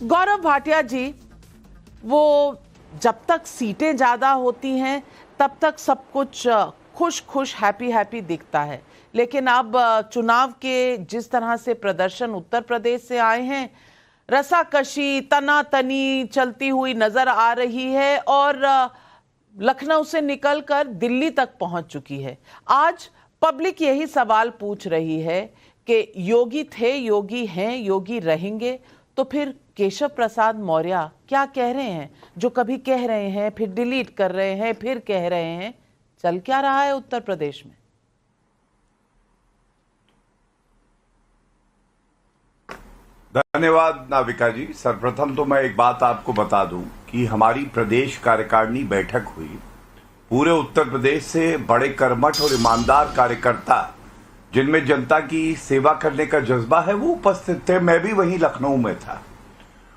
गौरव भाटिया जी, वो जब तक सीटें ज्यादा होती हैं तब तक सब कुछ खुश खुश हैप्पी हैप्पी दिखता है, लेकिन अब चुनाव के जिस तरह से प्रदर्शन उत्तर प्रदेश से आए हैं, रसाकशी तनातनी चलती हुई नजर आ रही है और लखनऊ से निकलकर दिल्ली तक पहुंच चुकी है। आज पब्लिक यही सवाल पूछ रही है कि योगी थे, योगी हैं, योगी रहेंगे, तो फिर केशव प्रसाद मौर्य क्या कह रहे हैं? जो कभी कह रहे हैं, फिर डिलीट कर रहे हैं, फिर कह रहे हैं, चल क्या रहा है उत्तर प्रदेश में? धन्यवाद नाविका जी। सर्वप्रथम तो मैं एक बात आपको बता दूं कि हमारी प्रदेश कार्यकारिणी बैठक हुई। पूरे उत्तर प्रदेश से बड़े कर्मठ और ईमानदार कार्यकर्ता जिनमें जनता की सेवा करने का जज्बा है वो उपस्थित थे। मैं भी वहीं लखनऊ में था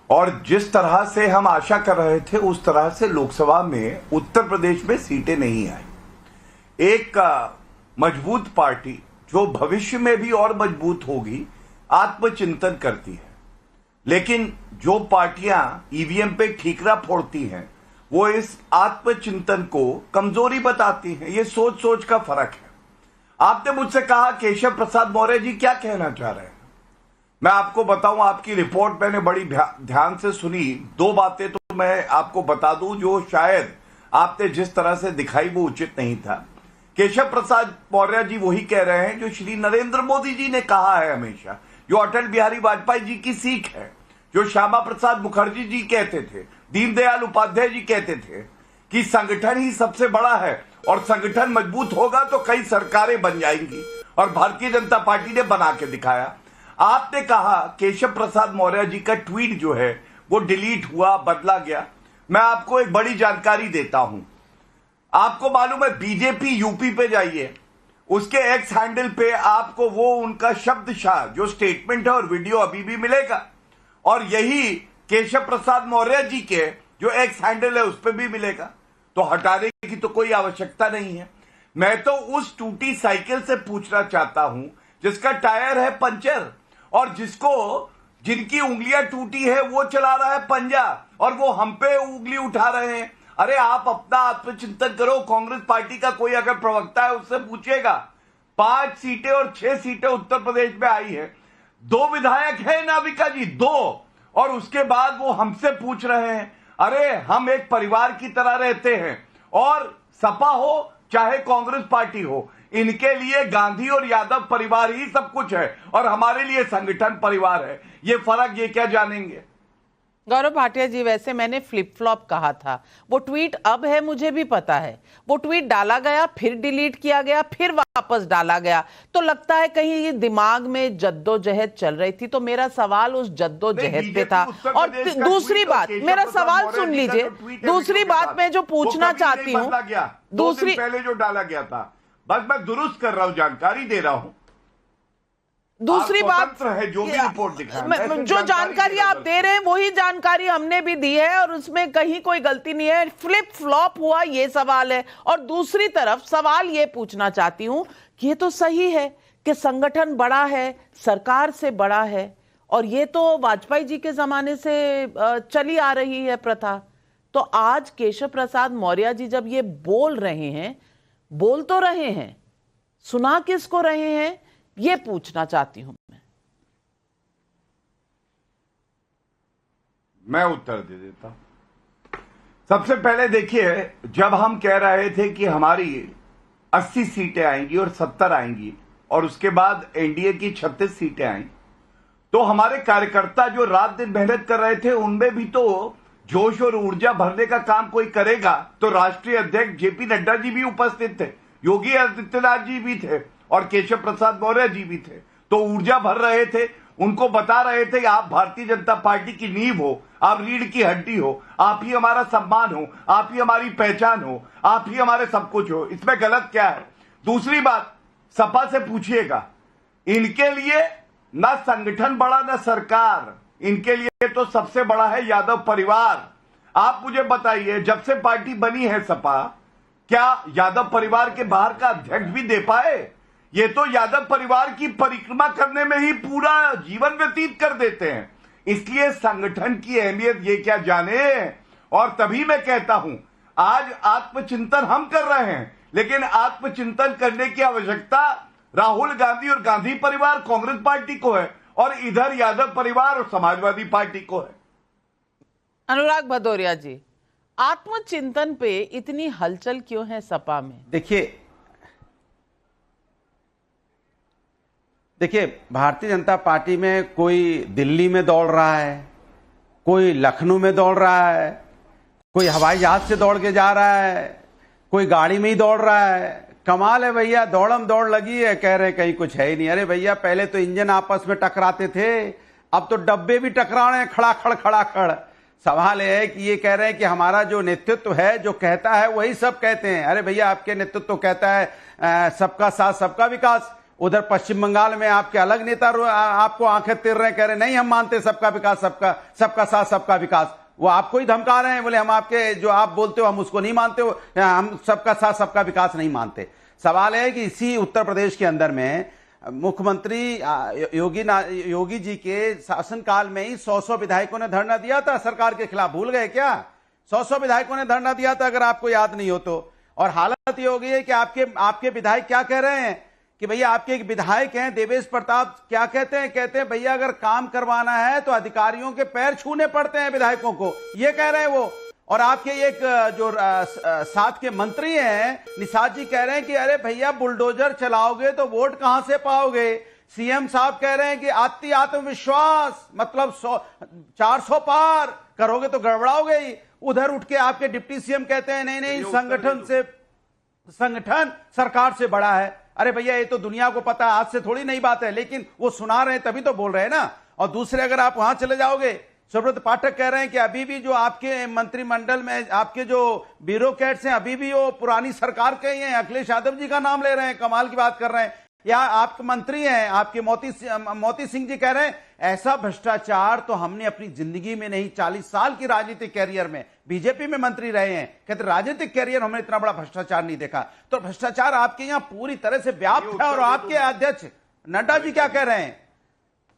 और जिस तरह से हम आशा कर रहे थे उस तरह से लोकसभा में उत्तर प्रदेश में सीटें नहीं आई। एक मजबूत पार्टी जो भविष्य में भी और मजबूत होगी आत्मचिंतन करती है, लेकिन जो पार्टियां ईवीएम पे ठीकरा फोड़ती हैं वो इस आत्मचिंतन को कमजोरी बताती हैं। ये सोच सोच का फर्क है। आपने मुझसे कहा केशव प्रसाद मौर्य जी क्या कहना चाह रहे हैं। मैं आपको बताऊं, आपकी रिपोर्ट मैंने बड़ी ध्यान से सुनी। दो बातें तो मैं आपको बता दूं जो शायद आपने जिस तरह से दिखाई वो उचित नहीं था। केशव प्रसाद मौर्य जी वही कह रहे हैं जो श्री नरेंद्र मोदी जी ने कहा है हमेशा, जो अटल बिहारी वाजपेयी जी की सीख है, जो श्यामा प्रसाद मुखर्जी जी कहते थे, दीनदयाल उपाध्याय जी कहते थे कि संगठन ही सबसे बड़ा है और संगठन मजबूत होगा तो कई सरकारें बन जाएंगी, और भारतीय जनता पार्टी ने बना के दिखाया। आपने कहा केशव प्रसाद मौर्य जी का ट्वीट जो है वो डिलीट हुआ, बदला गया। मैं आपको एक बड़ी जानकारी देता हूं। आपको मालूम है बीजेपी यूपी पे जाइए, उसके एक्स हैंडल पे आपको वो उनका शब्दशाह जो स्टेटमेंट है और वीडियो अभी भी मिलेगा, और यही केशव प्रसाद मौर्य जी के जो एक्स हैंडल है उस पर भी मिलेगा। तो हटाने की तो कोई आवश्यकता नहीं है। मैं तो उस टूटी साइकिल से पूछना चाहता हूं जिसका टायर है पंचर और जिनकी उंगलियां टूटी है वो चला रहा है पंजा और वो हम पे उंगली उठा रहे हैं। अरे आप अपना आत्मचिंतन करो। कांग्रेस पार्टी का कोई अगर प्रवक्ता है उससे पूछिएगा। 5 सीटें और 6 सीटें उत्तर प्रदेश में आई है, 2 विधायक है नाविका जी, 2, और उसके बाद वो हमसे पूछ रहे हैं। अरे हम एक परिवार की तरह रहते हैं, और सपा हो चाहे कांग्रेस पार्टी हो, इनके लिए गांधी और यादव परिवार ही सब कुछ है और हमारे लिए संगठन परिवार है। ये फर्क ये क्या जानेंगे? गौरव भाटिया जी, वैसे मैंने फ्लिप फ्लॉप कहा था। वो ट्वीट अब है मुझे भी पता है। वो ट्वीट डाला गया, फिर डिलीट किया गया, फिर वापस डाला गया। तो लगता है कहीं ये दिमाग में जद्दोजहद चल रही थी। तो मेरा सवाल उस जद्दोजहद पे था। और दूसरी बात, मेरा सवाल सुन लीजिए। दूसरी बात मैं जो पूछना चाहती हूँ, दूसरी पहले जो डाला गया था, बस मैं दुरुस्त कर रहा हूँ, जानकारी दे रहा हूँ। दूसरी बात है, जो भी रिपोर्ट जो जानकारी आप दे रहे हैं वही जानकारी हमने भी दी है और उसमें कहीं कोई गलती नहीं है। फ्लिप फ्लॉप हुआ ये सवाल है। और दूसरी तरफ सवाल ये पूछना चाहती हूं कि ये तो सही है कि संगठन बड़ा है, सरकार से बड़ा है, और ये तो वाजपेयी जी के जमाने से चली आ रही है प्रथा। तो आज केशव प्रसाद मौर्य जी जब ये बोल रहे हैं, बोल तो रहे हैं, सुना किसको रहे हैं, ये पूछना चाहती हूं मैं उत्तर दे देता हूं। सबसे पहले देखिए, जब हम कह रहे थे कि हमारी 80 सीटें आएंगी और 70 आएंगी और उसके बाद एनडीए की 36 सीटें आएंगी, तो हमारे कार्यकर्ता जो रात दिन मेहनत कर रहे थे उनमें भी तो जोश और ऊर्जा भरने का काम कोई करेगा। तो राष्ट्रीय अध्यक्ष जेपी नड्डा जी भी उपस्थित थे, योगी आदित्यनाथ जी भी थे और केशव प्रसाद मौर्य जी भी थे। तो ऊर्जा भर रहे थे, उनको बता रहे थे आप भारतीय जनता पार्टी की नींव हो, आप रीढ़ की हड्डी हो, आप ही हमारा सम्मान हो, आप ही हमारी पहचान हो, आप ही हमारे सब कुछ हो। इसमें गलत क्या है? दूसरी बात, सपा से पूछिएगा, इनके लिए ना संगठन बड़ा ना सरकार, इनके लिए तो सबसे बड़ा है यादव परिवार। आप मुझे बताइए, जब से पार्टी बनी है सपा, क्या यादव परिवार के बाहर का अध्यक्ष भी दे पाए? ये तो यादव परिवार की परिक्रमा करने में ही पूरा जीवन व्यतीत कर देते हैं। इसलिए संगठन की अहमियत ये क्या जाने। और तभी मैं कहता हूं आज आत्मचिंतन हम कर रहे हैं, लेकिन आत्मचिंतन करने की आवश्यकता राहुल गांधी और गांधी परिवार कांग्रेस पार्टी को है और इधर यादव परिवार और समाजवादी पार्टी को है। अनुराग भदौरिया जी, आत्मचिंतन पे इतनी हलचल क्यों है सपा में? देखिए भारतीय जनता पार्टी में कोई दिल्ली में दौड़ रहा है, कोई लखनऊ में दौड़ रहा है, कोई हवाई जहाज से दौड़ के जा रहा है, कोई गाड़ी में ही दौड़ रहा है। कमाल है भैया, दौड़म दौड़ लगी है, कह रहे कहीं कुछ है ही नहीं। अरे भैया पहले तो इंजन आपस में टकराते थे, अब तो डब्बे भी टकरा रहे हैं खड़ा खड़। सवाल यह है कि ये कह रहे हैं कि हमारा जो नेतृत्व है जो कहता है वही सब कहते हैं। अरे भैया आपके नेतृत्व तो कहता है सबका साथ सबका विकास, उधर पश्चिम बंगाल में आपके अलग नेता आपको आंखें तिर रहे हैं, कह रहे नहीं हम मानते सबका विकास, सबका साथ सबका विकास। वो आपको ही धमका रहे हैं, बोले हम आपके जो आप बोलते हो हम उसको नहीं मानते हो, हम सबका साथ सबका विकास नहीं मानते। सवाल है कि इसी उत्तर प्रदेश के अंदर में मुख्यमंत्री योगी जी के शासनकाल में ही 100 विधायकों ने धरना दिया था सरकार के खिलाफ। भूल गए क्या? 100 विधायकों ने धरना दिया था, अगर आपको याद नहीं हो तो। और हालत ये हो गई है कि आपके विधायक क्या कह रहे हैं कि भैया आपके एक विधायक हैं देवेश प्रताप, क्या कहते हैं भैया अगर काम करवाना है तो अधिकारियों के पैर छूने पड़ते हैं विधायकों को, ये कह रहे हैं वो। और आपके एक जो साथ के मंत्री हैं निषाद जी कह रहे हैं कि अरे भैया बुलडोजर चलाओगे तो वोट कहां से पाओगे। सीएम साहब कह रहे हैं कि आत्मविश्वास मतलब 400 पार करोगे तो गड़बड़ाओगे ही। उधर उठ के आपके डिप्टी सीएम कहते हैं नहीं संगठन सरकार से बड़ा है। अरे भैया ये तो दुनिया को पता है, आज से थोड़ी नई बात है, लेकिन वो सुना रहे हैं तभी तो बोल रहे हैं ना। और दूसरे अगर आप वहां चले जाओगे, सुब्रत पाठक कह रहे हैं कि अभी भी जो आपके मंत्रिमंडल में आपके जो ब्यूरोक्रेट्स हैं अभी भी वो पुरानी सरकार के ही हैं। अखिलेश यादव जी का नाम ले रहे हैं, कमाल की बात कर रहे हैं। या आपके मंत्री हैं आपके मोती सिंह जी कह रहे हैं ऐसा भ्रष्टाचार तो हमने अपनी जिंदगी में नहीं, 40 साल की राजनीतिक कैरियर में बीजेपी में मंत्री रहे हैं, कहते राजनीतिक कैरियर हमने इतना बड़ा भ्रष्टाचार नहीं देखा। तो भ्रष्टाचार आपके यहां पूरी तरह से व्याप्त है। और आपके अध्यक्ष नड्डा जी क्या कह रहे हैं?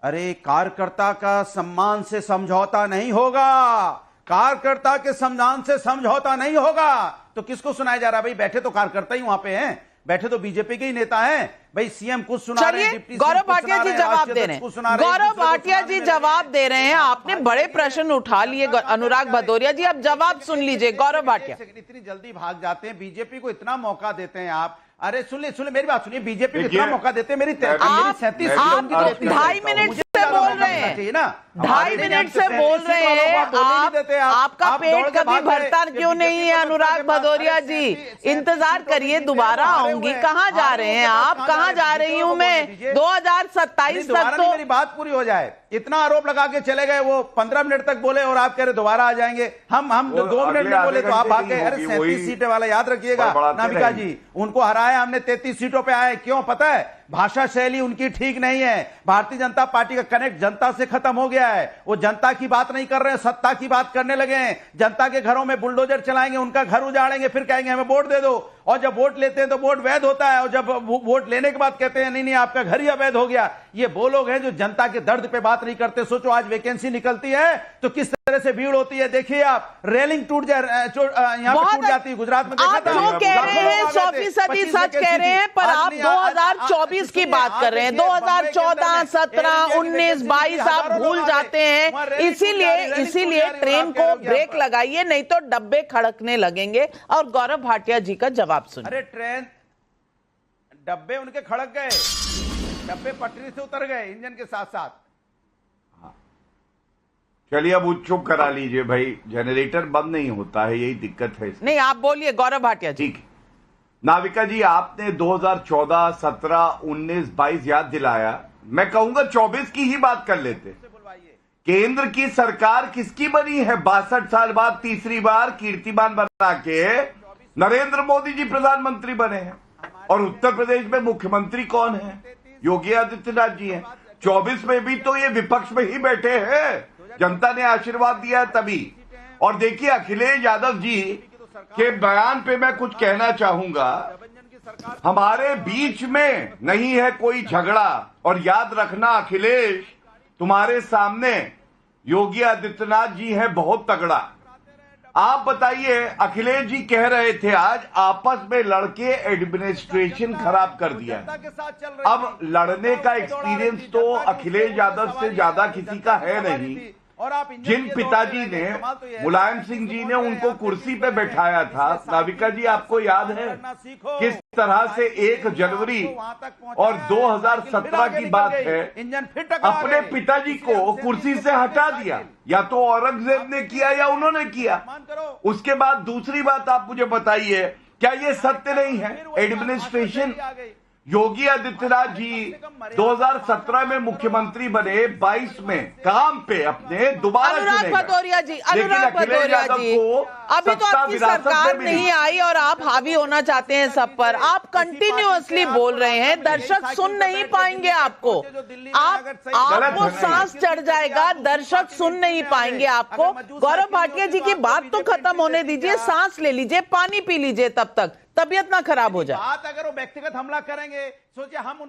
अरे कार्यकर्ता का सम्मान से समझौता नहीं होगा, कार्यकर्ता के सम्मान से समझौता नहीं होगा। तो किसको सुनाया जा रहा है भाई? बैठे तो कार्यकर्ता ही वहां पे हैं, बैठे तो बीजेपी के ही नेता हैं भाई। सीएम कुछ सुना रहे हैं, गौरव भाटिया जी जवाब दे रहे हैं, गौरव भाटिया जी जवाब दे रहे हैं। आपने बड़े प्रश्न उठा लिए अनुराग भदौरिया जी, अब जवाब सुन लीजिए। गौरव भाटिया, इतनी जल्दी भाग जाते हैं, बीजेपी को इतना मौका देते हैं आप। अरे सुनिए मेरी बात सुनिए, बीजेपी को इतना मौका देते हैं, मेरी 37 आप 2.5 मिनट से बोल रहे हैं ना, 2.5 मिनट से बोल रहे हैं आपका पेट कभी भरता क्यों नहीं है? अनुराग भदौरिया जी इंतजार करिए, दोबारा आऊंगी। कहाँ जा रहे हैं आप? कहाँ जा रही हूं मैं? 2027 तक तो मेरी बात पूरी हो जाए। इतना आरोप लगा के चले गए, वो 15 मिनट तक बोले और आप कह रहे दोबारा आ जाएंगे। हम 2 मिनट में बोले तो आप भाग गए। अरे 37 सीटें वाला याद रखिएगा नाविका जी, उनको हराया हमने, 33 सीटों पे आए। क्यों पता है? भाषा शैली उनकी ठीक नहीं है। भारतीय जनता पार्टी का कनेक्ट जनता से खत्म हो गया है। वो जनता की बात नहीं कर रहे हैं, सत्ता की बात करने लगे हैं। जनता के घरों में बुलडोजर चलाएंगे, उनका घर उजाड़ेंगे, फिर कहेंगे हमें वोट दे दो। और जब वोट लेते हैं तो वोट वैध होता है, और जब वोट लेने के बाद कहते हैं नहीं आपका घर ही अवैध हो गया। ये वो लोग हैं जो जनता के दर्द पे बात नहीं करते। सोचो आज वैकेंसी निकलती है तो किस तरह से भीड़ होती है। देखिए आप, रेलिंग टूट जाए, यहाँ पे टूट जाती है। गुजरात में देखा था। आप कह रहे हैं 100% सच कह रहे हैं, पर आप 2024 की बात कर रहे हैं। 2014, 17, 19, 22 आप भूल जाते हैं। इसीलिए ट्रेन को ब्रेक लगाइए, नहीं तो डब्बे खड़कने लगेंगे। और गौरव भाटिया जी का जवाब सुनिए। अरे ट्रेन डब्बे उनके खड़क गए, डब्बे पटरी से उतर गए इंजन के साथ साथ। चलिए अब चुप करा लीजिए भाई, जनरेटर बंद नहीं होता है, यही दिक्कत है। नहीं आप बोलिए गौरव भाटिया जी। ठीक, नाविका जी आपने 2014, 17, 19, 22 याद दिलाया। मैं कहूंगा 24 की ही बात कर लेते। केंद्र की सरकार किसकी बनी है? 62 साल बाद तीसरी बार कीर्तिमान बना के नरेंद्र मोदी जी प्रधानमंत्री बने हैं। और उत्तर प्रदेश में मुख्यमंत्री कौन है? योगी आदित्यनाथ जी हैं। 24 में भी तो ये विपक्ष में ही बैठे हैं, जनता ने आशीर्वाद दिया है तभी। और देखिए अखिलेश यादव जी के बयान पे मैं कुछ कहना चाहूंगा। हमारे बीच में नहीं है कोई झगड़ा। और याद रखना अखिलेश, तुम्हारे सामने योगी आदित्यनाथ जी है बहुत तगड़ा। आप बताइए, अखिलेश जी कह रहे थे आज आपस में लड़के एडमिनिस्ट्रेशन खराब कर दिया। अब लड़ने का एक्सपीरियंस तो अखिलेश यादव से ज्यादा किसी का है नहीं। जिन पिताजी ने, मुलायम सिंह जी ने उनको कुर्सी पे बैठाया था, नाविका जी आपको याद है किस तरह से 1 जनवरी और 2017 की बात है, अपने पिताजी को कुर्सी से हटा दिया। या तो औरंगजेब ने किया या उन्होंने किया। उसके बाद दूसरी बात आप मुझे बताइए, क्या ये सत्य नहीं है? एडमिनिस्ट्रेशन योगी आदित्यनाथ जी 2017 में मुख्यमंत्री बने, 22 में काम पे अपने दोबारा अनुराग भदौरिया जी, अनुराग भदौरिया जी, अभी तो आपकी सरकार नहीं आई और आप हावी होना चाहते हैं सब पर। आप कंटिन्यूअसली बोल रहे हैं, दर्शक सुन नहीं पाएंगे आपको। आपको सांस चढ़ जाएगा, दर्शक सुन नहीं पाएंगे आपको। गौरव भाटिया जी की बात तो खत्म होने दीजिए, सांस ले लीजिए, पानी पी लीजिए, तब तक तबियत ना खराब हो जाए। बात अगर वो व्यक्तिगत हमला करेंगे, सोचिए हम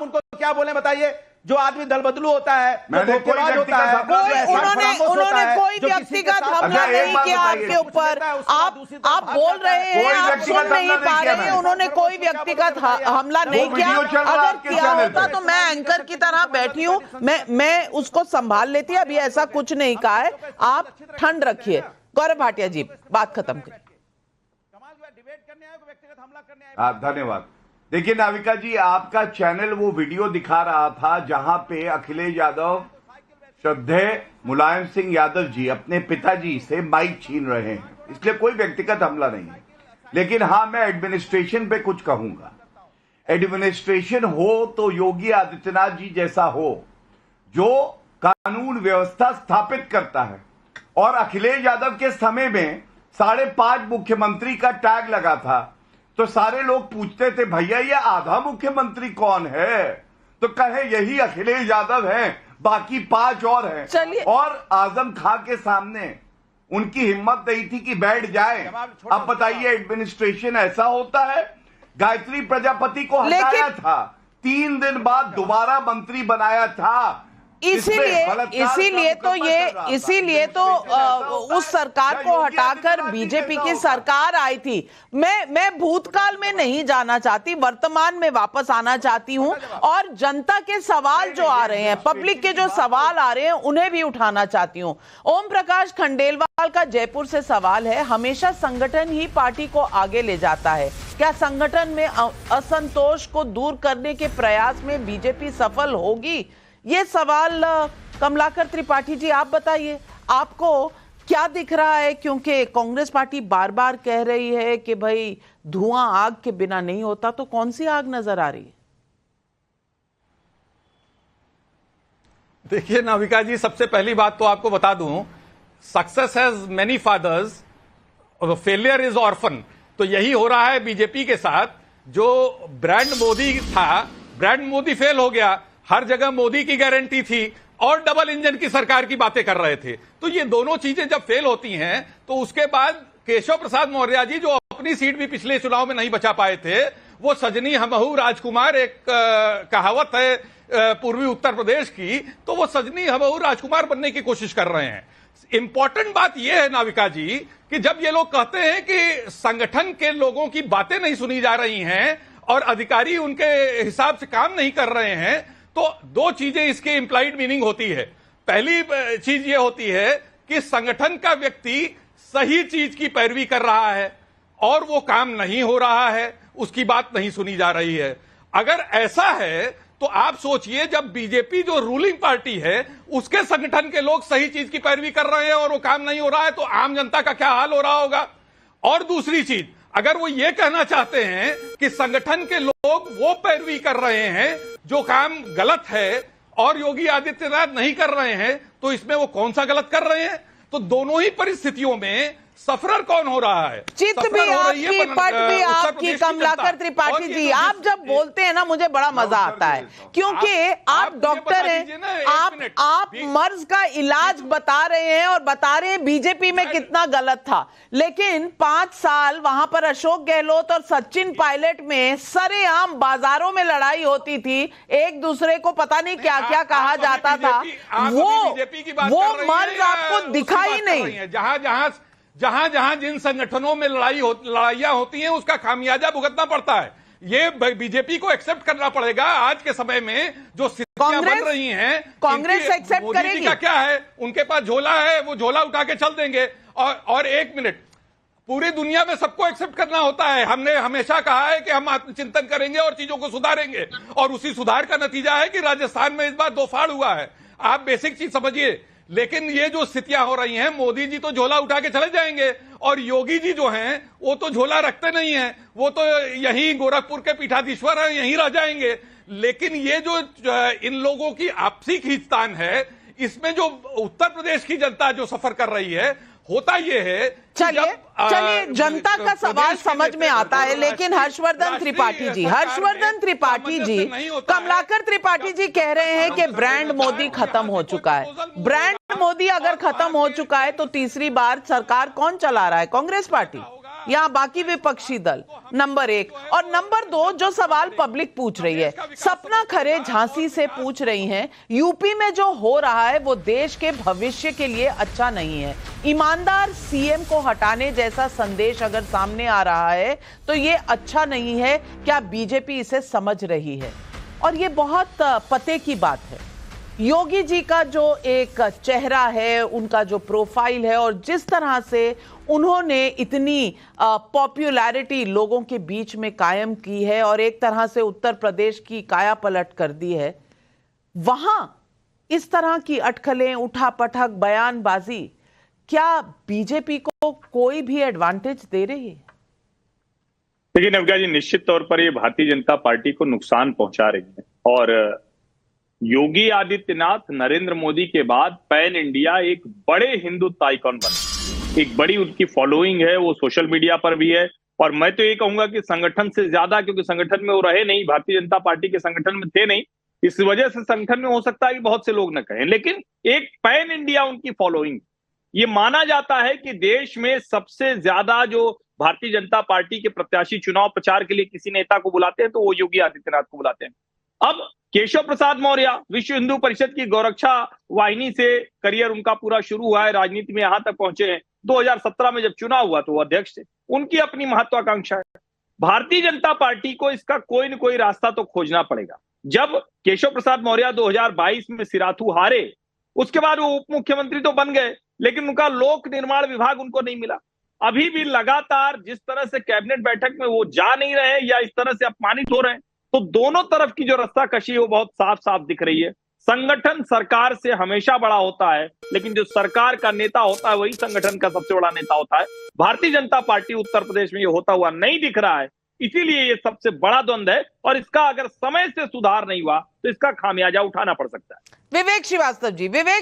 उनको क्या बोले बताइए। जो आदमी दल बदलू होता है, उन्होंने कोई व्यक्तिगत हमला नहीं किया आपके ऊपर। आप बोल रहे हैं, आप सुन नहीं पा रहे हैं। उन्होंने कोई व्यक्तिगत हमला नहीं किया। अगर किया होता तो मैं एंकर की तरह बैठी हूं, मैं उसको संभाल लेती। अभी ऐसा कुछ नहीं कहा है, आप ठंड रखिए। गौरव भाटिया जी, बात खत्म करिए। धन्यवाद। देखिए नाविका जी, आपका चैनल वो वीडियो दिखा रहा था जहां पे अखिलेश यादव, श्रद्धेय मुलायम सिंह यादव जी अपने पिताजी से माइक छीन रहे हैं। इसलिए कोई व्यक्तिगत हमला नहीं है। लेकिन हाँ, मैं एडमिनिस्ट्रेशन पे कुछ कहूंगा। एडमिनिस्ट्रेशन हो तो योगी आदित्यनाथ जी जैसा हो, जो कानून व्यवस्था स्थापित करता है। और अखिलेश यादव के समय में 5.5 मुख्यमंत्री का टैग लगा था, तो सारे लोग पूछते थे भैया ये आधा मुख्यमंत्री कौन है, तो कहे यही अखिलेश यादव है, बाकी 5 और हैं। और आजम खां के सामने उनकी हिम्मत नहीं थी कि बैठ जाए। अब बताइए, एडमिनिस्ट्रेशन ऐसा होता है? गायत्री प्रजापति को हटाया था, 3 दिन बाद दोबारा मंत्री बनाया था। इसीलिए तो उस सरकार को हटाकर बीजेपी की सरकार आई थी। मैं भूतकाल में नहीं जाना चाहती, वर्तमान में वापस आना चाहती हूं और जनता के सवाल जो आ रहे हैं, पब्लिक के जो सवाल आ रहे हैं, उन्हें भी उठाना चाहती हूं। ओम प्रकाश खंडेलवाल का जयपुर से सवाल है, हमेशा संगठन ही पार्टी को आगे ले जाता है। क्या संगठन में असंतोष को दूर करने के प्रयास में बीजेपी सफल होगी? ये सवाल कमलाकर त्रिपाठी जी, आप बताइए, आपको क्या दिख रहा है? क्योंकि कांग्रेस पार्टी बार बार कह रही है कि भाई धुआं आग के बिना नहीं होता, तो कौन सी आग नजर आ रही है? देखिए नाविका जी, सबसे पहली बात तो आपको बता दूं, सक्सेस हैज मेनी फादर्स और फेलियर इज ऑर्फन। तो यही हो रहा है बीजेपी के साथ। जो ब्रांड मोदी था, ब्रांड मोदी फेल हो गया। हर जगह मोदी की गारंटी थी और डबल इंजन की सरकार की बातें कर रहे थे। तो ये दोनों चीजें जब फेल होती हैं, तो उसके बाद केशव प्रसाद मौर्य जी, जो अपनी सीट भी पिछले चुनाव में नहीं बचा पाए थे, वो सजनी हमहू राजकुमार, एक कहावत है पूर्वी उत्तर प्रदेश की, तो वो सजनी हमहू राजकुमार बनने की कोशिश कर रहे हैं। इंपॉर्टेंट बात यह है नाविका जी, कि जब ये लोग कहते हैं कि संगठन के लोगों की बातें नहीं सुनी जा रही हैं और अधिकारी उनके हिसाब से काम नहीं कर रहे हैं, तो 2 चीजें इसकी इंप्लाइड मीनिंग होती है। पहली चीज ये होती है कि संगठन का व्यक्ति सही चीज की पैरवी कर रहा है और वो काम नहीं हो रहा है, उसकी बात नहीं सुनी जा रही है। अगर ऐसा है तो आप सोचिए, जब बीजेपी जो रूलिंग पार्टी है, उसके संगठन के लोग सही चीज की पैरवी कर रहे हैं और वो काम नहीं हो रहा है, तो आम जनता का क्या हाल हो रहा होगा। और दूसरी चीज, अगर वो ये कहना चाहते हैं कि संगठन के लोग वो पैरवी कर रहे हैं जो काम गलत है और योगी आदित्यनाथ नहीं कर रहे हैं, तो इसमें वो कौन सा गलत कर रहे हैं? तो दोनों ही परिस्थितियों में सफरर कौन हो रहा है? चित भी सफरर हो रही है आपकी, पट भी उत्तर आपकी, प्रदेश की कमलाकर जनता। त्रिपाठी और ये जी, जो आप जब बोलते हैं ना मुझे बड़ा मजा आता है, क्योंकि आप मुझे डॉक्टर बता दीजिए ना, हैं, एक मिनट। आप मर्ज का इलाज बता रहे हैं और बता रहे हैं बीजेपी में कितना गलत था, लेकिन 5 साल वहां पर अशोक गहलोत और सचिन पायलट में सरेआम बाजारों में लड़ाई होती थी, एक दूसरे को पता नहीं क्या क्या कहा जाता था, वो मर्ज आपको दिखाई नहीं। जहां जहां जिन संगठनों में लड़ाइयां होती हैं उसका खामियाजा भुगतना पड़ता है। ये बीजेपी को एक्सेप्ट करना पड़ेगा। आज के समय में जो स्थितियां बन रही हैं, कांग्रेस एक्सेप्ट मोदी जी करेगी का क्या है, उनके पास झोला है, वो झोला उठा के चल देंगे। और एक मिनट, पूरी दुनिया में सबको एक्सेप्ट करना होता है। हमने हमेशा कहा है कि हम आत्मचिंतन करेंगे और चीजों को सुधारेंगे, और उसी सुधार का नतीजा है कि राजस्थान में इस बार 2 फाड़ हुआ है। आप बेसिक चीज समझिए। लेकिन ये जो स्थितियां हो रही हैं, मोदी जी तो झोला उठा के चले जाएंगे, और योगी जी जो हैं वो तो झोला रखते नहीं हैं, वो तो यहीं गोरखपुर के पीठाधीश्वर हैं, यहीं रह जाएंगे। लेकिन ये जो इन लोगों की आपसी खींचतान है, इसमें जो उत्तर प्रदेश की जनता जो सफर कर रही है, होता ये है। चलिए जनता का सवाल समझ में आता है, लेकिन हर्षवर्धन त्रिपाठी जी, कमलाकर त्रिपाठी जी कह रहे हैं कि ब्रांड मोदी खत्म हो चुका है। ब्रांड मोदी अगर खत्म हो चुका है तो तीसरी बार सरकार कौन चला रहा है? कांग्रेस पार्टी या बाकी विपक्षी दल? नंबर 1। और नंबर 2, जो सवाल पब्लिक पूछ रही है, सपना खरे झांसी से पूछ रही हैं, यूपी में जो हो रहा है वो देश के भविष्य के लिए अच्छा नहीं है। ईमानदार सीएम को हटाने जैसा संदेश अगर सामने आ रहा है तो ये अच्छा नहीं है। क्या बीजेपी इसे समझ रही है? और ये बहुत पते की बात है। योगी जी का जो एक चेहरा है, उनका जो प्रोफाइल है, और जिस तरह से उन्होंने इतनी पॉपुलैरिटी लोगों के बीच में कायम की है और एक तरह से उत्तर प्रदेश की काया पलट कर दी है, वहां इस तरह की अटकलें, उठापटक, बयानबाजी, क्या बीजेपी को कोई भी एडवांटेज दे रही है? देखिए नवका जी, निश्चित तौर पर ये भारतीय जनता पार्टी को नुकसान पहुंचा रही है। और योगी आदित्यनाथ नरेंद्र मोदी के बाद पैन इंडिया एक बड़े हिंदुत्व आइकॉन बने, एक बड़ी उनकी फॉलोइंग है, वो सोशल मीडिया पर भी है। और मैं तो ये कहूंगा कि संगठन से ज्यादा, क्योंकि संगठन में वो रहे नहीं, भारतीय जनता पार्टी के संगठन में थे नहीं, इस वजह से संगठन में हो सकता है कि बहुत से लोग न कहें, लेकिन एक पैन इंडिया उनकी फॉलोइंग। ये माना जाता है कि देश में सबसे ज्यादा जो भारतीय जनता पार्टी के प्रत्याशी चुनाव प्रचार के लिए किसी नेता को बुलाते हैं तो वो योगी आदित्यनाथ को बुलाते हैं। अब केशव प्रसाद मौर्य विश्व हिंदू परिषद की गौरक्षा वाहिनी से करियर उनका पूरा शुरू हुआ है, राजनीति में यहां तक पहुंचे हैं। 2017 में जब चुनाव हुआ तो वो अध्यक्ष थे, उनकी अपनी महत्वाकांक्षा है। भारतीय जनता पार्टी को इसका कोई न कोई रास्ता तो खोजना पड़ेगा। जब केशव प्रसाद मौर्य 2022 में सिराथू हारे, उसके बाद वो उप मुख्यमंत्री तो बन गए, लेकिन उनका लोक निर्माण विभाग उनको नहीं मिला। अभी भी लगातार जिस तरह से कैबिनेट बैठक में वो जा नहीं रहे या इस तरह से अपमानित हो रहे हैं, तो दोनों तरफ की जो रस्साकशी है वो बहुत साफ साफ दिख रही है। संगठन सरकार से हमेशा बड़ा होता है, लेकिन जो सरकार का नेता होता है वही संगठन का सबसे बड़ा नेता होता है। भारतीय जनता पार्टी उत्तर प्रदेश में ये होता हुआ नहीं दिख रहा है, इसीलिए ये सबसे बड़ा द्वंद्व है। और इसका अगर समय से सुधार नहीं हुआ तो इसका खामियाजा उठाना पड़ सकता है। विवेक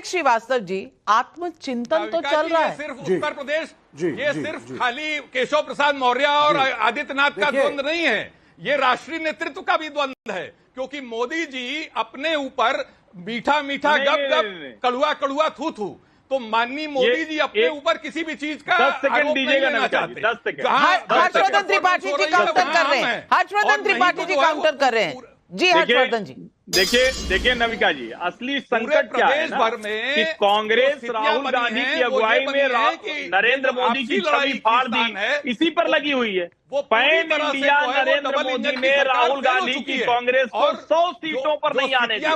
श्रीवास्तव जी, आत्मचिंतन तो चल रहा है। सिर्फ उत्तर प्रदेश, ये सिर्फ खाली केशव प्रसाद मौर्य और आदित्यनाथ का द्वंद्व नहीं है, ये राष्ट्रीय नेतृत्व का भी द्वंद्व है। क्योंकि मोदी जी अपने ऊपर मीठा मीठा गप गप, कड़ुआ कड़ुआ थू थू, तो माननीय मोदी जी अपने ऊपर किसी भी चीज का आरोप नहीं लेना चाहते। हर्षवर्धन त्रिपाठी जी काउंटर कर रहे हैं, हर्षवर्धन त्रिपाठी जी काउंटर कर रहे हैं। जी हर्षवर्धन जी, देखिए नविका जी, असली संकट क्या है ना कि कांग्रेस राहुल गांधी की अगुवाई में नरेंद्र मोदी की छवि फाड़ दी, इसी पर लगी हुई है। पैन इंडिया नरेंद्र मोदी में राहुल गांधी की कांग्रेस को 100 सीटों पर नहीं आने दी।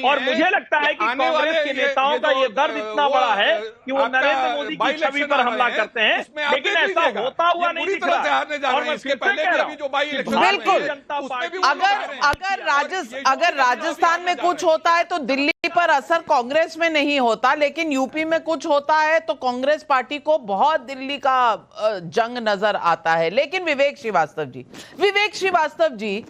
और मुझे लगता है कि कांग्रेस के नेताओं का ये दर्द इतना बड़ा है कि वो नरेंद्र मोदी की छवि पर हमला करते हैं, लेकिन ऐसा होता हुआ नहीं दिख रहा। और मैं फिर से कह रहा हूं, बिल्कुल, अगर राजस्थान में कुछ होता है तो दिल्ली पर असर कांग्रेस में नहीं होता, लेकिन यूपी में कुछ होता है तो कांग्रेस पार्टी को बहुत दिल्ली का जंग नजर आता है। लेकिन विवेक श्रीवास्तव जी,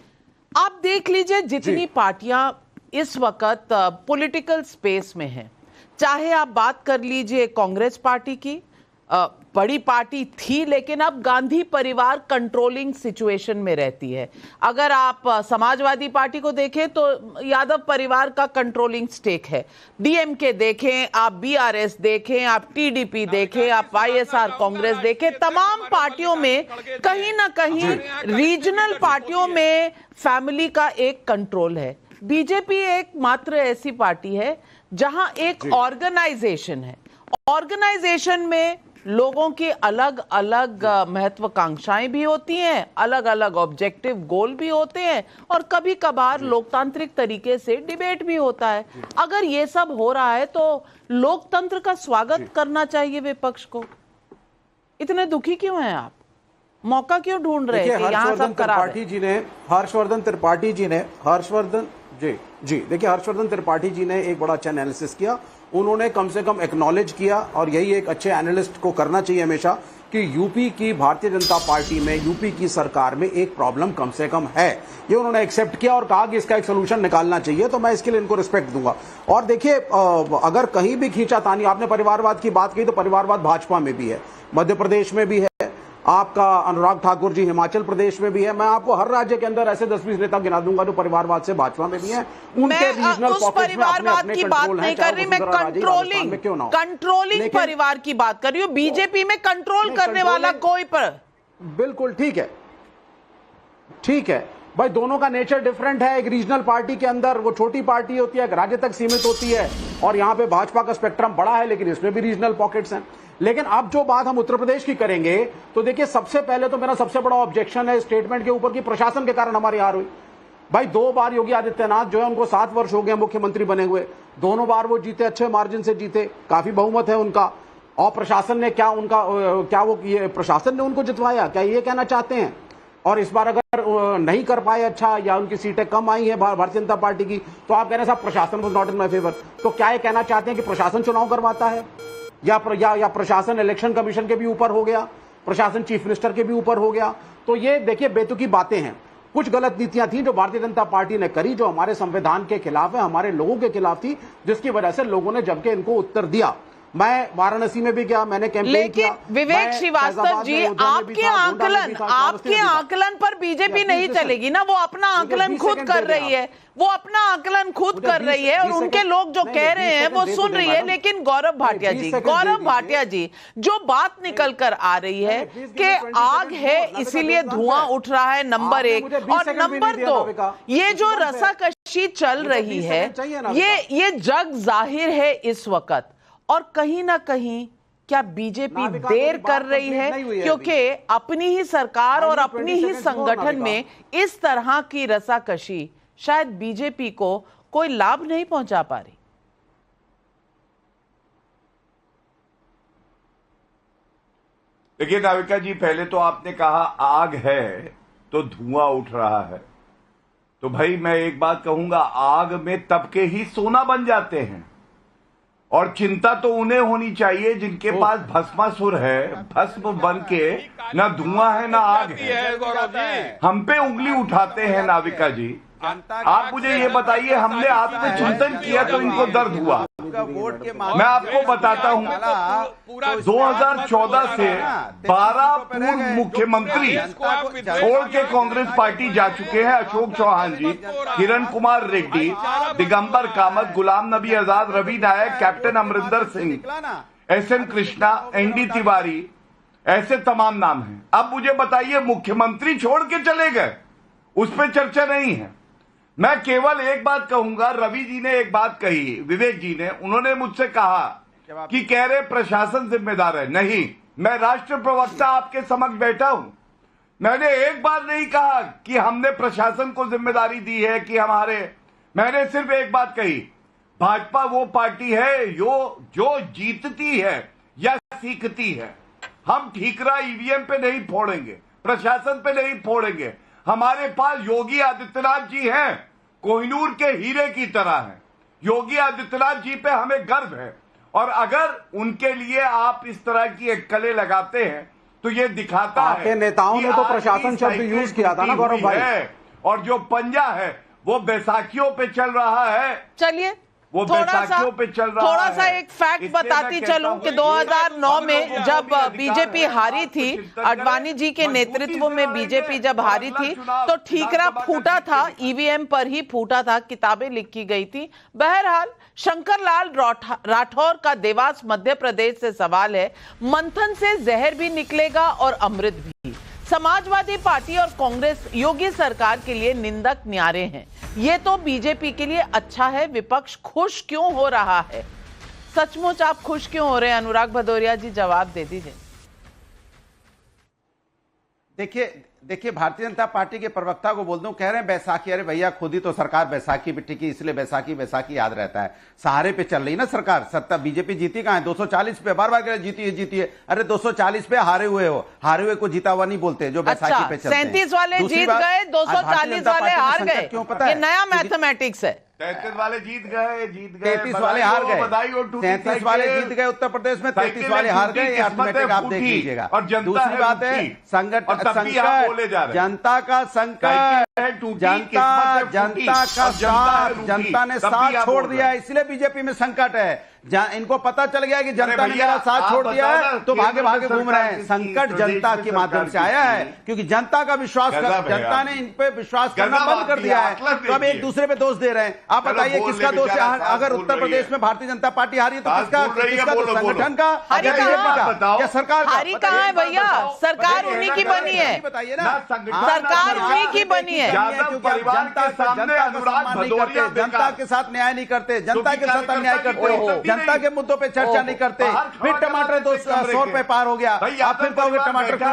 आप देख लीजिए जितनी पार्टियां इस वक्त पॉलिटिकल स्पेस में हैं, चाहे आप बात कर लीजिए कांग्रेस पार्टी की, बड़ी पार्टी थी, लेकिन अब गांधी परिवार कंट्रोलिंग सिचुएशन में रहती है। अगर आप समाजवादी पार्टी को देखें तो यादव परिवार का कंट्रोलिंग स्टेक है। डीएमके देखें, आप बीआरएस देखें, आप टीडीपी देखें, आप वाईएसआर कांग्रेस देखें, तमाम पार्टियों में कहीं ना कहीं रीजनल पार्टियों में फैमिली का एक कंट्रोल है। बीजेपी एक मात्र ऐसी पार्टी है जहां एक ऑर्गेनाइजेशन है। ऑर्गेनाइजेशन में लोगों की अलग अलग महत्वाकांक्षाएं भी होती हैं, अलग अलग ऑब्जेक्टिव गोल भी होते हैं, और कभी कभार लोकतांत्रिक तरीके से डिबेट भी होता है। अगर ये सब हो रहा है तो लोकतंत्र का स्वागत करना चाहिए विपक्ष को। इतने दुखी क्यों हैं आप? मौका क्यों ढूंढ रहे हैं कि यहाँ सब करा रहे? हर्षवर्धन त्रिपाठी जी ने हर्षवर्धन त्रिपाठी जी ने एक बड़ा अच्छा एनालिसिस किया। उन्होंने कम से कम एक्नॉलेज किया, और यही एक अच्छे एनालिस्ट को करना चाहिए हमेशा, कि यूपी की भारतीय जनता पार्टी में, यूपी की सरकार में एक प्रॉब्लम कम से कम है। ये उन्होंने एक्सेप्ट किया और कहा कि इसका एक सोल्यूशन निकालना चाहिए। तो मैं इसके लिए इनको रिस्पेक्ट दूंगा। और देखिए, अगर कहीं भी खींचातानी, आपने परिवारवाद की बात की, तो परिवारवाद भाजपा में भी है, मध्य प्रदेश में भी है, आपका अनुराग ठाकुर जी हिमाचल प्रदेश में भी है। मैं आपको हर राज्य के अंदर ऐसे 10-20 नेता गिना दूंगा जो परिवारवाद से भाजपा में भी हैं। उनके रीजनल पॉकेट्स में अपने की बात नहीं कर रही मैं, कंट्रोलिंग परिवार की बात कर रही हूँ। बीजेपी में कंट्रोल करने वाला कोई पर बिल्कुल ठीक है भाई, दोनों का नेचर डिफरेंट है। एक रीजनल पार्टी के अंदर वो छोटी पार्टी होती है, राज्य तक सीमित होती है, और यहां पे भाजपा का स्पेक्ट्रम बड़ा है, लेकिन इसमें भी रीजनल पॉकेट्स हैं। लेकिन अब जो बात हम उत्तर प्रदेश की करेंगे, तो देखिए, सबसे पहले तो मेरा सबसे बड़ा ऑब्जेक्शन है स्टेटमेंट के ऊपर कि प्रशासन के कारण हमारी हार हुई। भाई, 2 बार योगी आदित्यनाथ जो है, उनको 7 वर्ष हो गए मुख्यमंत्री बने हुए, दोनों बार वो जीते, अच्छे मार्जिन से जीते, काफी बहुमत है उनका। और प्रशासन ने प्रशासन ने उनको जितवाया, क्या ये कहना चाहते हैं? और इस बार अगर नहीं कर पाए अच्छा, या उनकी सीटें कम आई हैं भारतीय जनता पार्टी की, तो आप कह रहे हैं साहब प्रशासन was not in my favour. तो क्या ये कहना चाहते हैं कि प्रशासन चुनाव करवाता है, या प्रशासन इलेक्शन कमीशन के भी ऊपर हो गया, प्रशासन चीफ मिनिस्टर के भी ऊपर हो गया? तो ये देखिए, बेतुकी बातें हैं। कुछ गलत नीतियां थी जो भारतीय जनता पार्टी ने करी, जो हमारे संविधान के खिलाफ है, हमारे लोगों के खिलाफ थी, जिसकी वजह से लोगों ने जम के इनको उत्तर दिया। मैं वाराणसी में भी गया, मैंने कैंपेन किया। विवेक श्रीवास्तव जी, आपके आकलन पर बीजेपी नहीं चलेगी ना। वो अपना आकलन खुद कर रही है, और उनके लोग जो कह रहे हैं वो सुन रही है। लेकिन गौरव भाटिया जी, जो बात निकल कर आ रही है कि आग है इसीलिए धुआं उठ रहा है, नंबर 1, और नंबर 2, ये जो रसाकशी चल रही है, ये जग जाहिर है इस वक्त। और कहीं ना कहीं क्या बीजेपी देर कर रही है, क्योंकि अपनी ही सरकार और अपनी ही संगठन में इस तरह की रसाकशी शायद बीजेपी को कोई लाभ नहीं पहुंचा पा रही। देखिए नाविका जी, पहले तो आपने कहा आग है तो धुआं उठ रहा है। तो भाई मैं एक बात कहूंगा, आग में तपके ही सोना बन जाते हैं। और चिंता तो उन्हें होनी चाहिए जिनके पास भस्मासुर है, भस्म बन के ना धुआं है ना आग है। हम पे उंगली उठाते हैं नाविका जी। आप मुझे ये बताइए, हमने आत्मचिंतन किया तो इनको दर्द हुआ। मैं आपको बताता हूं, 2014 से 12 पूर्व मुख्यमंत्री छोड़ के कांग्रेस पार्टी जा चुके हैं। अशोक चौहान जी, Kiran Kumar Reddy, Digambar Kamat, Ghulam Nabi Azad, Ravi Naik, captain Amarinder Singh, SM Krishna, ND Tiwari, ऐसे तमाम नाम हैं। अब मुझे बताइए, मुख्यमंत्री छोड़ के चले गए, उस पर चर्चा नहीं है। मैं केवल एक बात कहूंगा, रवि जी ने एक बात कही, विवेक जी ने, उन्होंने मुझसे कहा कि कह रहे प्रशासन जिम्मेदार है। नहीं, मैं राष्ट्र प्रवक्ता आपके समक्ष बैठा हूं। मैंने एक बार नहीं कहा कि हमने प्रशासन को जिम्मेदारी दी है कि मैंने सिर्फ एक बात कही, भाजपा वो पार्टी है जो जीतती है या सीखती है। हम ठीकरा ईवीएम पे नहीं फोड़ेंगे, प्रशासन पे नहीं फोड़ेंगे। हमारे पास योगी आदित्यनाथ जी हैं, कोहिनूर के हीरे की तरह हैं। योगी आदित्यनाथ जी पे हमें गर्व है, और अगर उनके लिए आप इस तरह की एक कले लगाते हैं तो ये दिखाता है आपके नेताओं ने तो प्रशासन शब्द यूज किया था ना गौरव भाई, और जो पंजा है वो बैसाखियों पे चल रहा है। चलिए वो बैसाखियों पे चल रहा है। थोड़ा सा एक फैक्ट बताती चलूं कि 2009 में जब बीजेपी हारी थी, अडवाणी जी के नेतृत्व में बीजेपी जब हारी थी तो ठीकरा फूटा था, ईवीएम पर ही फूटा था, किताबें लिखी गई थी। बहरहाल शंकरलाल राठौर का देवास मध्य प्रदेश से सवाल है, मंथन से जहर भी निकलेगा और अमृत भी। समाजवादी पार्टी और कांग्रेस योगी सरकार के लिए निंदक न्यारे हैं। ये तो बीजेपी के लिए अच्छा है, विपक्ष खुश क्यों हो रहा है? सचमुच आप खुश क्यों हो रहे हैं? अनुराग भदौरिया जी जवाब दे दीजिए। देखिए भारतीय जनता पार्टी के प्रवक्ता को बोल दूं, कह रहे हैं बैसाखी। अरे भैया, खुद ही तो सरकार बैसाखी पे टिकी, इसलिए बैसाखी याद रहता है। सहारे पे चल रही ना सरकार, सत्ता बीजेपी जीती कहां है? 240 पे बार बार जीती है। अरे 240 पे हारे हुए को जीता हुआ नहीं बोलते, जो बैसाखी पे चलते हैं। 37 वाले जीत गए, 240 वाले हार गए। क्यों पता है? ये नया मैथमेटिक्स है। 33 वाले जीत गए, 33 वाले हार गए, 37 वाले जीत गए उत्तर प्रदेश में, 33 वाले हार गए। अर्थमेटिक आप देख लीजिएगा। और दूसरी बात है संकट, जनता का संकट, जनता ने साथ छोड़ दिया, इसलिए बीजेपी में संकट है। इनको पता चल गया कि जनता ने मेरा साथ छोड़ दिया है, तो भागे घूम रहे हैं। संकट जनता के माध्यम से आया है, क्योंकि जनता का विश्वास, जनता ने इन पे विश्वास करना बंद कर दिया है। तो अब एक दूसरे पे दोष दे रहे हैं। आप बताइए किसका दोष है? अगर उत्तर प्रदेश में भारतीय जनता पार्टी हारी है तो किसका? संगठन का या सरकार का? हारी कहाँ है भैया? सरकार उन्हीं की बनी है, बताइए ना। सरकार उन्हीं की बनी है। जनता के साथ न्याय नहीं करते, जनता के साथ अन्याय करते, जनता के मुद्दों पे चर्चा नहीं करते। फिर टमाटर 200 रुपए पार हो गया, आप फिर कहोगे टमाटर क्यों?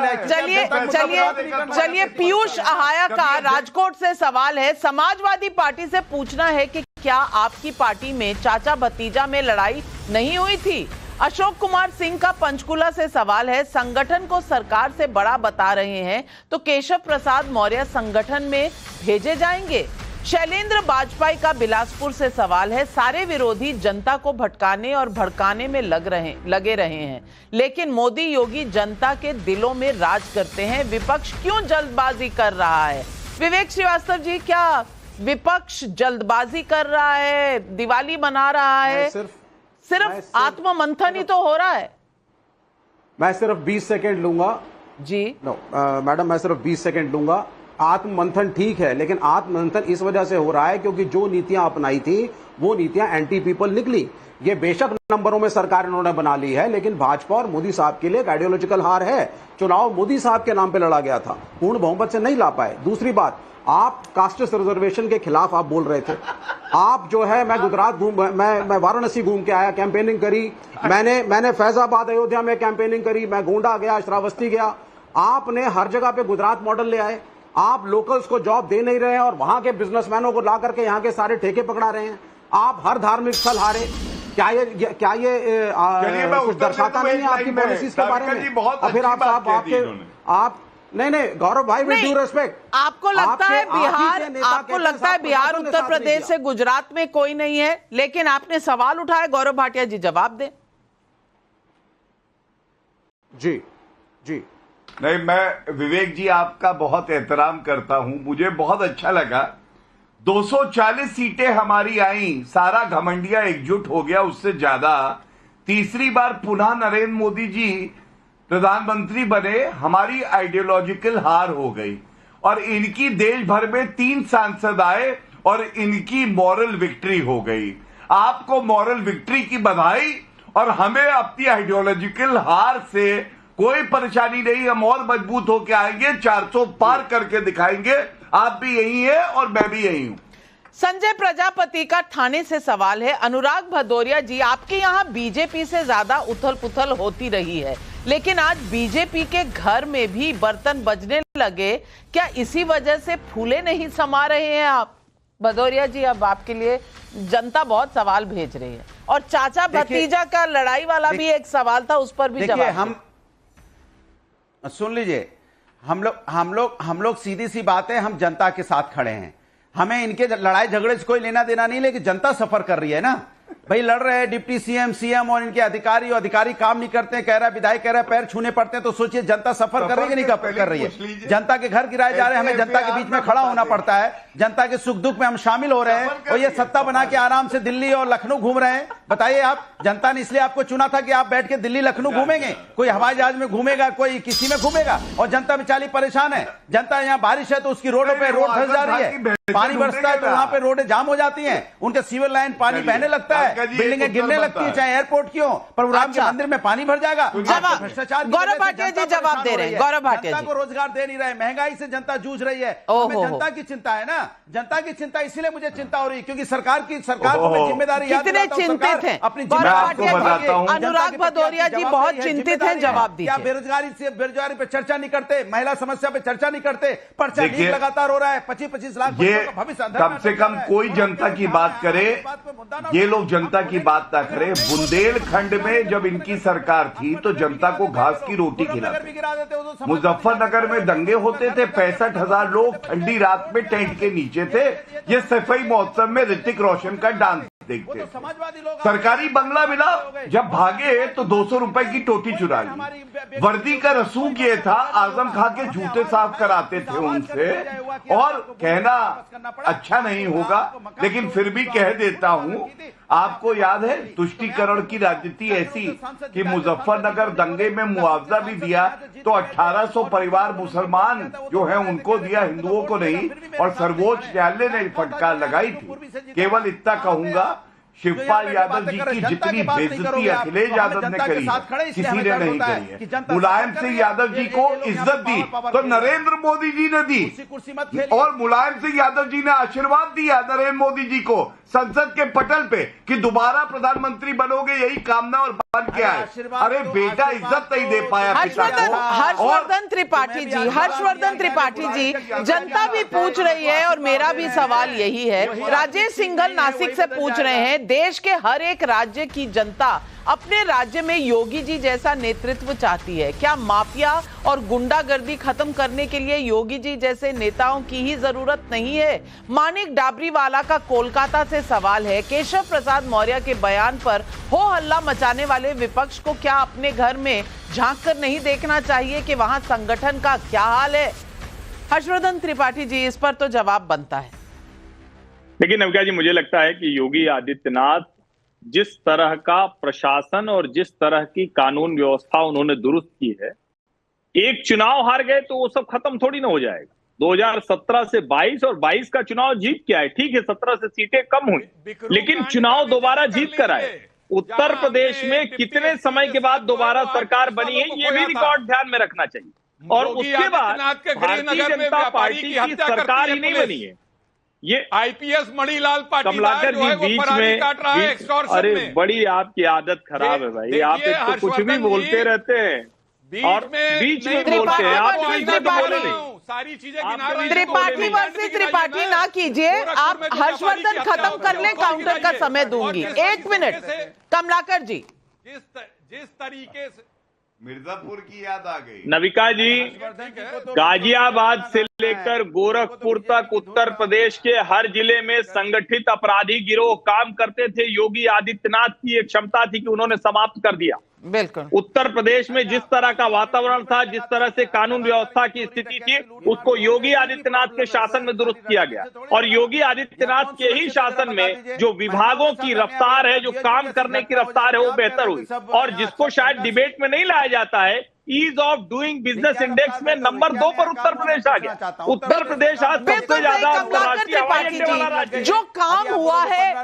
चलिए पीयूष आहाया का राजकोट से सवाल है, समाजवादी पार्टी से पूछना है कि क्या आपकी पार्टी में चाचा भतीजा में लड़ाई नहीं हुई थी? अशोक कुमार सिंह का पंचकुला से सवाल है, संगठन को सरकार से बड़ा बता रहे हैं तो केशव प्रसाद मौर्य संगठन में भेजे जाएंगे। शैलेंद्र वाजपेयी का बिलासपुर से सवाल है, सारे विरोधी जनता को भटकाने और भड़काने में लगे रहे हैं, लेकिन मोदी योगी जनता के दिलों में राज करते हैं, विपक्ष क्यों जल्दबाजी कर रहा है? विवेक श्रीवास्तव जी, क्या विपक्ष जल्दबाजी कर रहा है, दिवाली मना रहा है? सिर्फ आत्ममंथन ही तो हो रहा है। मैं सिर्फ 20 सेकेंड लूंगा जी। मैडम, मैं सिर्फ 20 सेकेंड लूंगा। आत्ममंथन ठीक है, लेकिन आत्ममंथन इस वजह से हो रहा है क्योंकि जो नीतियां अपनाई थी वो नीतियां एंटी पीपल निकली। ये बेशक नंबरों में सरकार इन्होंने बना ली है, लेकिन भाजपा और मोदी साहब के लिए एक आइडियोलॉजिकल हार है। चुनाव मोदी साहब के नाम पे लड़ा गया था, पूर्ण बहुमत से नहीं ला पाए। दूसरी बात, आप कास्टेस रिजर्वेशन के खिलाफ आप बोल रहे थे। आप जो है, मैं गुजरात मैं वाराणसी घूम के आया, कैंपेनिंग करी, मैंने फैजाबाद अयोध्या में कैंपेनिंग करी, मैं गोंडा गया, श्रावस्ती गया। आपने हर जगह पे गुजरात मॉडल ले आए। आप लोकल्स को जॉब दे नहीं रहे हैं और वहां के बिजनेसमैनों को ला करके यहाँ के सारे ठेके पकड़ा रहे हैं। आप हर धार्मिक स्थल हारे। क्या ये कुछ दर्शाता नहीं है आपकी पॉलिसीज के बारे में? और फिर आप नहीं गौरव भाई, विद ड्यू रिस्पेक्ट, आपको लगता है बिहार उत्तर प्रदेश से गुजरात में कोई नहीं है, लेकिन आपने सवाल उठाया, गौरव भाटिया जी जवाब दें। जी नहीं, मैं विवेक जी आपका बहुत एहतराम करता हूं, मुझे बहुत अच्छा लगा। 240 सीटें हमारी आई, सारा घमंडिया एकजुट हो गया, उससे ज्यादा तीसरी बार पुनः नरेंद्र मोदी जी प्रधानमंत्री बने, हमारी आइडियोलॉजिकल हार हो गई और इनकी देश भर में 3 सांसद आए और इनकी मॉरल विक्ट्री हो गई। आपको मॉरल विक्ट्री की बधाई, और हमें अपनी आइडियोलॉजिकल हार से कोई परेशानी नहीं, हम और मजबूत होकर आएंगे, 400 पार करके दिखाएंगे। आप भी यही है और मैं भी यही हूं। संजय प्रजापति का ठाणे से सवाल है, अनुराग भदौरिया जी, आपके यहाँ बीजेपी से ज्यादा उथल पुथल होती रही है, लेकिन आज बीजेपी के घर में भी बर्तन बजने लगे, क्या इसी वजह से फूले नहीं समा रहे हैं आप? भदौरिया जी, अब आपके लिए जनता बहुत सवाल भेज रही है, और चाचा भतीजा का लड़ाई वाला भी एक सवाल था, उस पर भी जवाब। हम सुन लीजिए, हम लोग सीधी सी बात है, हम जनता के साथ खड़े हैं, हमें इनके लड़ाई झगड़े से कोई लेना देना नहीं, लेकिन जनता सफर कर रही है ना भाई लड़ रहे हैं डिप्टी सीएम, सीएम और इनके अधिकारी काम नहीं करते हैं, कह रहा है विधायक कह रहा है पैर छूने पड़ते हैं, तो सोचिए जनता सफर कर रही है कि नहीं कर रही है। जनता के घर गिराए जा रहे हैं, हमें जनता के बीच में खड़ा होना पड़ता है, जनता के सुख दुख में हम शामिल हो रहे हैं, और ये सत्ता बना के आराम से दिल्ली और लखनऊ घूम रहे हैं। बताइए आप, जनता ने इसलिए आपको चुना था कि आप बैठ के दिल्ली लखनऊ घूमेंगे, कोई हवाई जहाज में घूमेगा, कोई किसी में घूमेगा, और जनता बेचारी परेशान है। जनता यहाँ बारिश है तो उसकी रोडों पे रोड धंस जा रही है, पानी बरसता है तो वहां पे रोडें जाम हो जाती हैं, उनके सीवर लाइन पानी बहने लगता है, बिल्डिंगें गिरने लगती है, चाहे एयरपोर्ट की हो, पर राम के मंदिर में पानी भर जाएगा। भ्रष्टाचार गौरव भाटिया जी जवाब दे रहे हैं, गौरव भाटिया जनता को रोजगार दे नहीं रहे, महंगाई से जनता जूझ रही है, हमें जनता की चिंता है ना, जनता की चिंता, इसीलिए मुझे चिंता हो रही है, क्योंकि सरकार को मैं जिम्मेदारी याद कितने दिलाता हूं, चिंतित हैं अपनी अनुराग भदौरिया जी, बहुत चिंतित हैं, जवाब दीजिए। बेरोजगारी पे चर्चा नहीं करते, महिला समस्या पे चर्चा नहीं करते, पर्चा लीक लगातार हो रहा है, 25-25 लाख भविष्य कम से कम कोई जनता की बात करे, ये लोग जनता की बात ना करें। बुंदेलखंड में जब इनकी सरकार थी तो जनता को घास की रोटी खिलाते, मुजफ्फरनगर में दंगे होते थे, 65,000 लोग ठंडी रात में टेंट के नीचे थे, ये सफाई महोत्सव में ऋतिक रोशन का डांस देखते। सरकारी बंगला मिला, जब भागे तो 200 रुपए की टोटी चुरा ली। वर्दी का रसूख ये था, आजम खां के जूते साफ कराते थे उनसे, और कहना अच्छा नहीं होगा लेकिन फिर भी कह देता हूं, आपको याद है तुष्टीकरण की राजनीति ऐसी कि मुजफ्फरनगर दंगे में मुआवजा भी दिया तो 1800 परिवार मुसलमान जो है उनको दिया, हिंदुओं को नहीं, और सर्वोच्च न्यायालय ने फटकार लगाई थी। केवल इतना कहूंगा, शिवपाल यादव जी की जितनी बेइज्जती अखिलेश यादव ने करी किसी ने नहीं करी है। मुलायम सिंह यादव जी को इज्जत दी तो नरेंद्र मोदी जी ने दी, और मुलायम सिंह यादव जी ने आशीर्वाद दिया नरेंद्र मोदी जी को संसद के पटल पे कि दोबारा प्रधानमंत्री बनोगे, यही कामना, और बन के आए। अरे बेटा इज्जत नहीं दे पाया पिता को। हर्षवर्धन त्रिपाठी जी, हर्षवर्धन त्रिपाठी जी, जनता भी पूछ रही है और मेरा भी सवाल यही है, राजेश सिंघल नासिक से पूछ रहे हैं, देश के हर एक राज्य की जनता अपने राज्य में योगी जी जैसा नेतृत्व चाहती है, क्या माफिया और गुंडागर्दी खत्म करने के लिए योगी जी जैसे नेताओं की ही जरूरत नहीं है? मानिक डाबरीवाला का कोलकाता से सवाल है, केशव प्रसाद मौर्य के बयान पर हो हल्ला मचाने वाले विपक्ष को क्या अपने घर में झांक कर नहीं देखना चाहिए कि वहां संगठन का क्या हाल है? हर्षवर्धन त्रिपाठी जी, इस पर तो जवाब बनता है। देखिए नवका जी, मुझे लगता है कि योगी आदित्यनाथ जिस तरह का प्रशासन और जिस तरह की कानून व्यवस्था उन्होंने दुरुस्त की है, एक चुनाव हार गए तो वो सब खत्म थोड़ी ना हो जाएगा। 2017 से 22 और 22 का चुनाव जीत के आए, ठीक है 17 से सीटें कम हुई, लेकिन चुनाव दोबारा जीत कर आए। उत्तर प्रदेश में कितने समय के बाद दोबारा सरकार बनी है, ये भी रिकॉर्ड ध्यान में रखना चाहिए। और उसके बाद भारतीय जनता पार्टी की सरकार ही नहीं बनी है, ये आईपीएस मणिलाल पाटीदार कमलाकर जो है जी वो फरारी काट रहा है एक्सटॉर्शन अरे में। बड़ी आपकी आदत खराब है भाई, आप एक तो कुछ भी बोलते रहते हैं और बीच में बोलते हैं, आप सारी चीजें गिना रहे हैं। त्रिपाठी वर्सेस त्रिपाठी ना कीजिए, आप हर्षवर्धन खत्म कर ले, काउंटर का समय दूंगी। 1 मिनट कमलाकर जी। जिस तरीके से मिर्जापुर की याद आ गई। नविका जी, गाजियाबाद से लेकर गोरखपुर तक उत्तर प्रदेश के हर जिले में संगठित अपराधी गिरोह काम करते थे। योगी आदित्यनाथ की एक क्षमता थी कि उन्होंने समाप्त कर दिया। बिल्कुल। उत्तर प्रदेश में जिस तरह का वातावरण था, जिस तरह से कानून व्यवस्था की स्थिति थी, उसको योगी आदित्यनाथ के शासन में दुरुस्त किया गया। और योगी आदित्यनाथ के ही शासन में जो विभागों की रफ्तार है, जो काम करने की रफ्तार है, वो बेहतर हुई। और जिसको शायद डिबेट में नहीं लाया जाता है, ease of doing business index में नंबर 2 पर उत्तर प्रदेश आ गया। उत्तर प्रदेश आज सबसे ज्यादा जी, जो काम हुआ है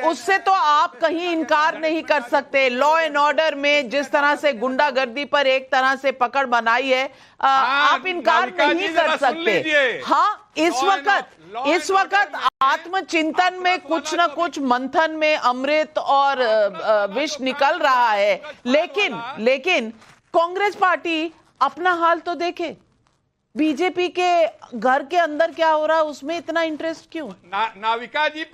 उससे तो आप कहीं इनकार नहीं कर सकते। लॉ एंड ऑर्डर में जिस तरह से गुंडागर्दी पर एक तरह से पकड़ बनाई है, आप इनकार नहीं कर सकते। हाँ, इस वक्त आत्मचिंतन में कुछ न कुछ मंथन में अमृत और विष निकल रहा है, लेकिन कांग्रेस पार्टी अपना हाल तो देखे। बीजेपी के घर के अंदर क्या हो रहा है उसमें इतना इंटरेस्ट क्यों? नाविका जी,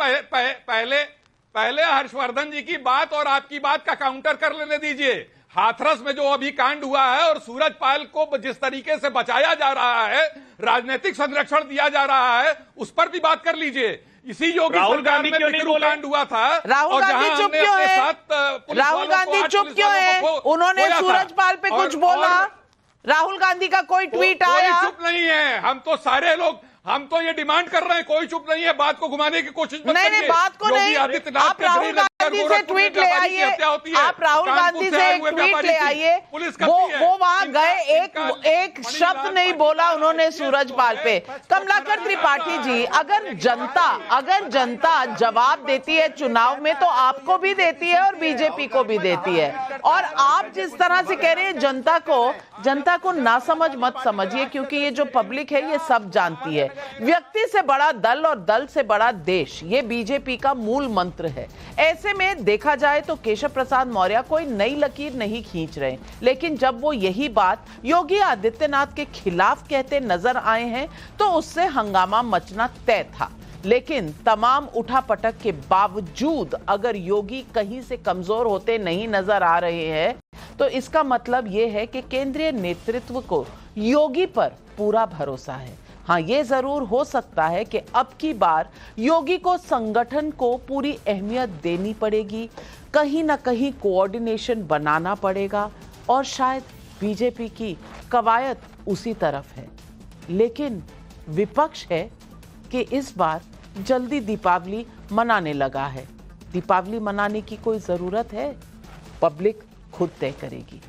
पहले हर्षवर्धन जी की बात और आपकी बात का काउंटर कर लेने दीजिए। हाथरस में जो अभी कांड हुआ है और सूरजपाल को जिस तरीके से बचाया जा रहा है, राजनीतिक संरक्षण दिया जा रहा है, उस पर भी बात कर लीजिए। इसी योगी राहुल सरकार गांधी में क्यों नहीं बिकरू बोले? कांड हुआ था। राहुल और गांधी जहां चुप हमने क्यों अपने है? साथ पुलिस राहुल वालों को, गांधी 8 चुप पुलिस क्यों वालों है? को उन्होंने खोया था। सूरजपाल पे कुछ बोला? राहुल गांधी का कोई ट्वीट आया? कोई चुप नहीं है। हम तो सारे लोग हम तो ये डिमांड कर रहे हैं, कोई चुप नहीं है। बात को घुमाने की कोशिश मत नहीं करिए। नहीं, बात को योगी नहीं। आदित्यनाथ आप के राहुल शरीर लगकर गांधी से गोरखपुर में ट्वीट ले व्यापारी की आइए। हत्या होती है। आप राहुल कानपुर गांधी से से आए एक हुए ट्वीट व्यापारी ले की आइए। पुलिस करती है। वो वहां इनका- गए, इनका एक शब्द मणिलाल नहीं बोला पाटिल उन्होंने का सूरजपाल पे। कमलाकर त्रिपाठी जी, अगर जनता जवाब देती है चुनाव में तो आपको भी देती है और बीजेपी को भी देती है। और आप जिस तरह से कह रहे हैं जनता को ना समझ मत समझिए, क्योंकि ये जो पब्लिक है ये सब जानती है। व्यक्ति से बड़ा दल और दल से बड़ा देश, ये बीजेपी का मूल मंत्र है। ऐसे में देखा जाए तो केशव प्रसाद मौर्य कोई नई लकीर नहीं खींच रहे, लेकिन जब वो यही बात योगी आदित्यनाथ के खिलाफ कहते नजर आए हैं तो उससे हंगामा मचना तय था। लेकिन तमाम उठापटक के बावजूद अगर योगी कहीं से कमजोर होते नहीं नजर आ रहे हैं तो इसका मतलब यह है कि केंद्रीय नेतृत्व को योगी पर पूरा भरोसा है। हाँ, ये जरूर हो सकता है कि अब की बार योगी को संगठन को पूरी अहमियत देनी पड़ेगी, कहीं ना कहीं कोऑर्डिनेशन बनाना पड़ेगा और शायद बीजेपी की कवायद उसी तरफ है। लेकिन विपक्ष है कि इस बार जल्दी दीपावली मनाने लगा है। दीपावली मनाने की कोई जरूरत है? पब्लिक खुद तय करेगी।